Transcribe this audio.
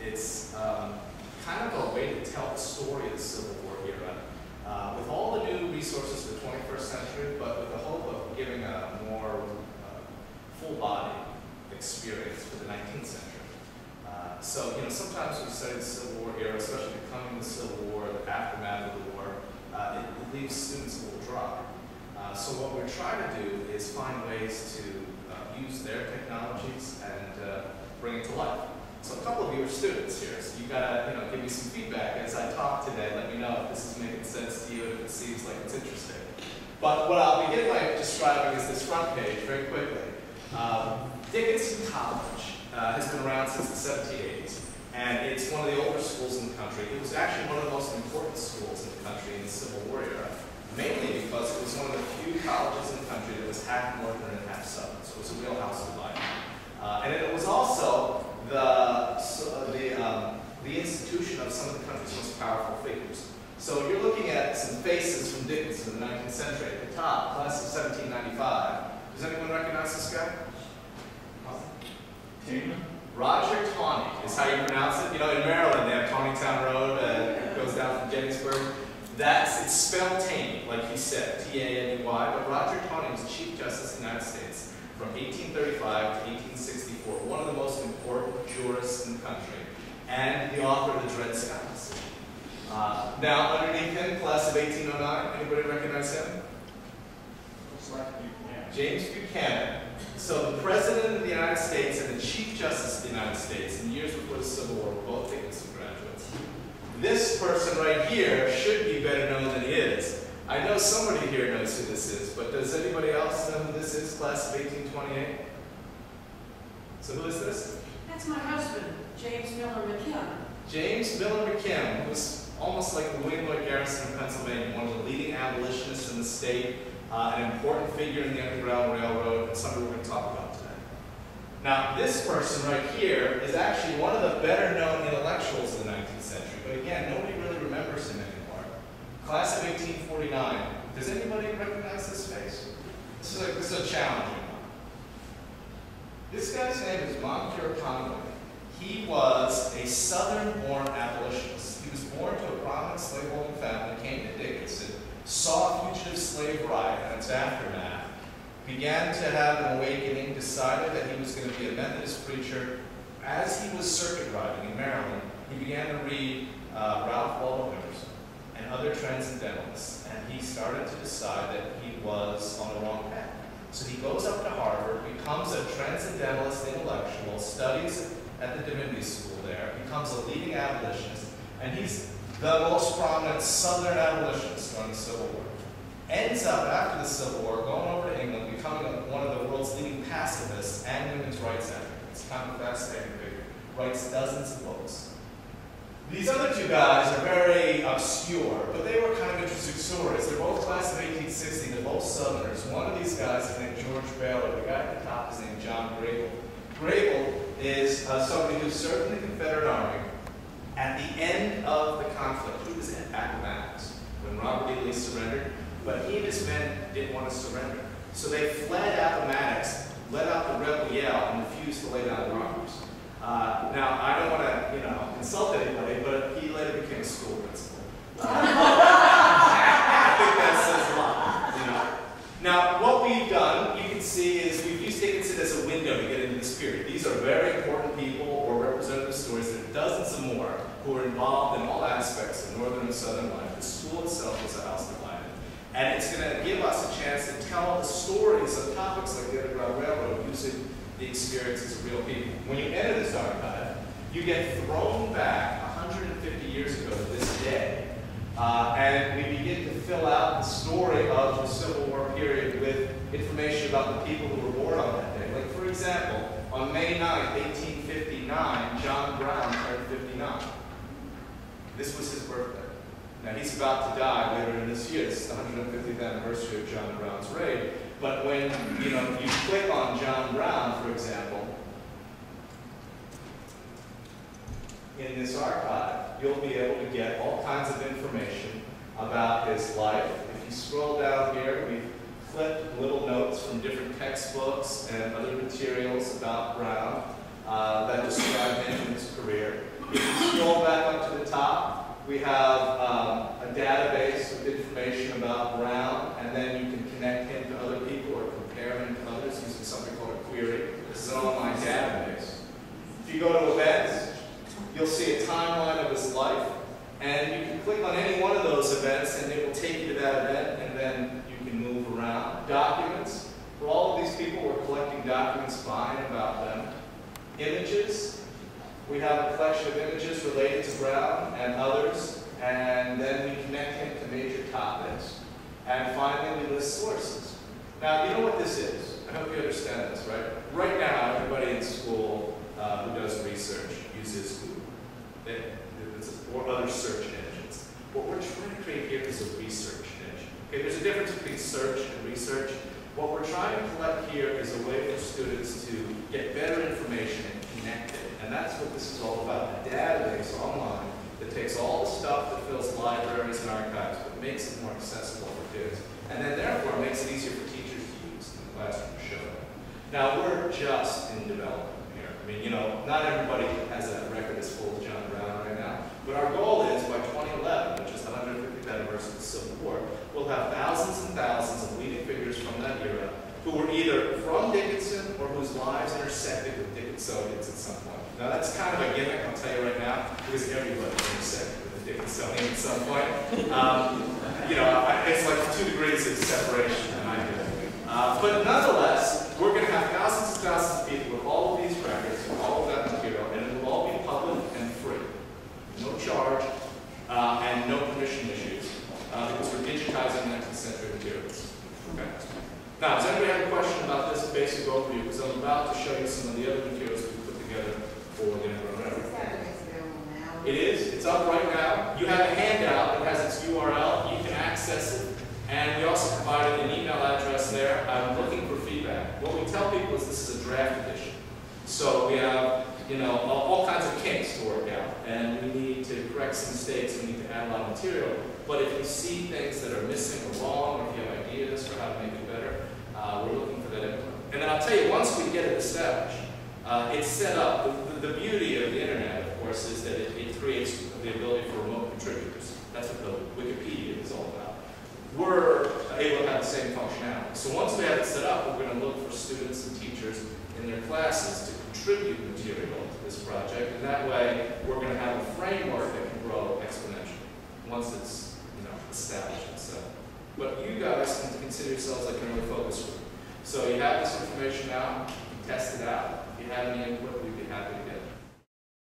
It's kind of a way to tell the story of the Civil War era with all the new resources of the 21st century, but with the hope of giving a more full-body experience for the 19th century. So, sometimes we study the Civil War era, especially becoming the Civil War, the aftermath of the war, it leaves students a little dry. So what we're trying to do is find ways to use their technologies and bring it to life. So a couple of you are students here, so you gotta give me some feedback as I talk today. Let me know if this is making sense to you, if it seems like it's interesting. But what I'll begin by describing is this front page very quickly. Dickinson College has been around since the 1780s, and it's one of the older schools in the country. It was actually one of the most important schools in the country in the Civil War era, mainly because it was one of the few colleges in the country that was half Northern and half Southern, so it was a real house divided. And it was also the institution of some of the country's most powerful figures. So you're looking at some faces from Dickinson in the 19th century. At the top, class of 1795. Does anyone recognize this guy? Roger Tawney is how you pronounce it. In Maryland they have Taneytown Road, it goes down from Gettysburg. It's spelled Taney, like he said, T-A-N-E-Y, but Roger Tawney was Chief Justice of the United States from 1835 to 1864, one of the most important jurists in the country, and the author of the Dred Scott decision. Now, underneath him, class of 1809, anybody recognize him? James Buchanan. So the President of the United States and the Chief Justice of the United States in the years before the Civil War were both Dickinson graduates. This person right here should be better known than he is. I know somebody here knows who this is, but does anybody else know who this is, class of 1828? So who is this? That's my husband, James Miller McKim. James Miller McKim, who was almost like William Lloyd Garrison in Pennsylvania, one of the leading abolitionists in the state, an important figure in the Underground Railroad, and somebody we're going to talk about today. Now, this person right here is actually one of the better-known intellectuals of the 19th century, but again, nobody really remembers him anymore. Class of 1849. Does anybody recognize this face? This is a challenging one. This guy's name is Moncure Conway. He was a Southern-born abolitionist. He was born to a prominent slaveholding family, came to Dickinson, saw a fugitive slave riot and its aftermath, began to have an awakening, decided that he was going to be a Methodist preacher. As he was circuit riding in Maryland, he began to read Ralph Waldo Emerson and other transcendentalists, and he started to decide that he was on the wrong path. So he goes up to Harvard, becomes a transcendentalist intellectual, studies at the Divinity School there, becomes a leading abolitionist, and he's the most prominent Southern abolitionist during the Civil War. Ends up, after the Civil War, going over to England, becoming one of the world's leading pacifists and women's rights advocates. Kind of a fascinating figure. Writes dozens of books. These other two guys are very obscure, but they were kind of interesting stories. They're both class of 1860. They're both Southerners. One of these guys is named George Baylor. The guy at the top is named John Grable. Grable is somebody who served in the Confederate Army. At the end of the conflict, he was at Appomattox when Robert E. Lee surrendered, but he and his men didn't want to surrender. So they fled Appomattox, let out the rebel yell, and refused to lay down their arms. Now, I don't want to, insult anybody, but he later became a school principal. I think that says a lot, Now, what we've done, you can see, is we've used Dickinson as a window to get into this period. These are very important people or representative stories. There are dozens of more who are involved in all aspects of Northern and Southern life. The school itself is a house divided. And it's going to give us a chance to tell the stories of topics like the Underground Railroad using the experiences of real people. When you enter this archive, you get thrown back 150 years ago to this day. And we begin to fill out the story of the Civil War period with information about the people who were born on that day. Like, for example, on May 9th, 1859, John Brown turned 59. This was his birthday. Now, he's about to die later in this year. This is the 150th anniversary of John Brown's raid. But when you click on John Brown, for example, in this archive, you'll be able to get all kinds of information about his life. If you scroll down here, we've clipped little notes from different textbooks and other materials about Brown that describe him and his career. You We have a database with information about Brown, and then you can connect him to other people or compare him to others using something called a query. This is an online database. If you go to events, you'll see a timeline of his life, and you can click on any one of those events, and it will take you to that event, and then you can move around. Documents. For all of these people, we're collecting documents by and about them. Images. We have a collection of images related to Brown and others, and then we connect him to major topics. And finally, we list sources. Now, you know what this is. I hope you understand this, right? Right now, everybody in school who does research uses Google or other search engines. What we're trying to create here is a research engine. Okay, there's a difference between search and research. What we're trying to collect here is a way for students to get better information and connect it. And that's what this is all about, a database online that takes all the stuff that fills libraries and archives, but makes it more accessible for kids. And then therefore makes it easier for teachers to use in the classroom to show them. Now we're just in development here. I mean, you know, not everybody has that record as full as John Brown right now. But our goal is by 2011, which is the 150th anniversary of the Civil War, we'll have thousands and thousands of leading figures from that era who were either from Dickinson or whose lives intersected with Dickinsonians at some point. Now that's kind of a gimmick, I'll tell you right now, because everybody intersected with a Dickinsonian at some point. You know, it's like 2 degrees of separation, and I do. But nonetheless, we're going to have thousands and thousands of people with all of these records and all of that material, and it will all be public and free. No charge, and no permission issues, because we're digitizing 19th century materials. Okay. Now, does anybody have a question about this basic overview? Because I'm about to show you some of the other materials we put together for the Internet. It is. It's up right now. You have a handout that has its URL. You can access it. And we also provided an email address there. I'm looking for feedback. What we tell people is this is a draft edition. So we have, you know, all kinds of kinks to work out. And we need to correct some mistakes. We need to add a lot of material. But if you see things that are missing or wrong, or if you have ideas for how to make it better, we're looking for that input. And then I'll tell you, once we get it established, it's set up. The beauty of the Internet, of course, is that it creates the ability for remote contributors. That's what the Wikipedia is all about. We're able to have the same functionality. So once we have it set up, we're going to look for students and teachers in their classes to contribute material to this project. And that way, we're going to have a framework that can grow exponentially once it's, you know, established and set. But you guys can consider yourselves like an early focus group. So you have this information now, you can test it out. If you have any input, we'd be happy to get it.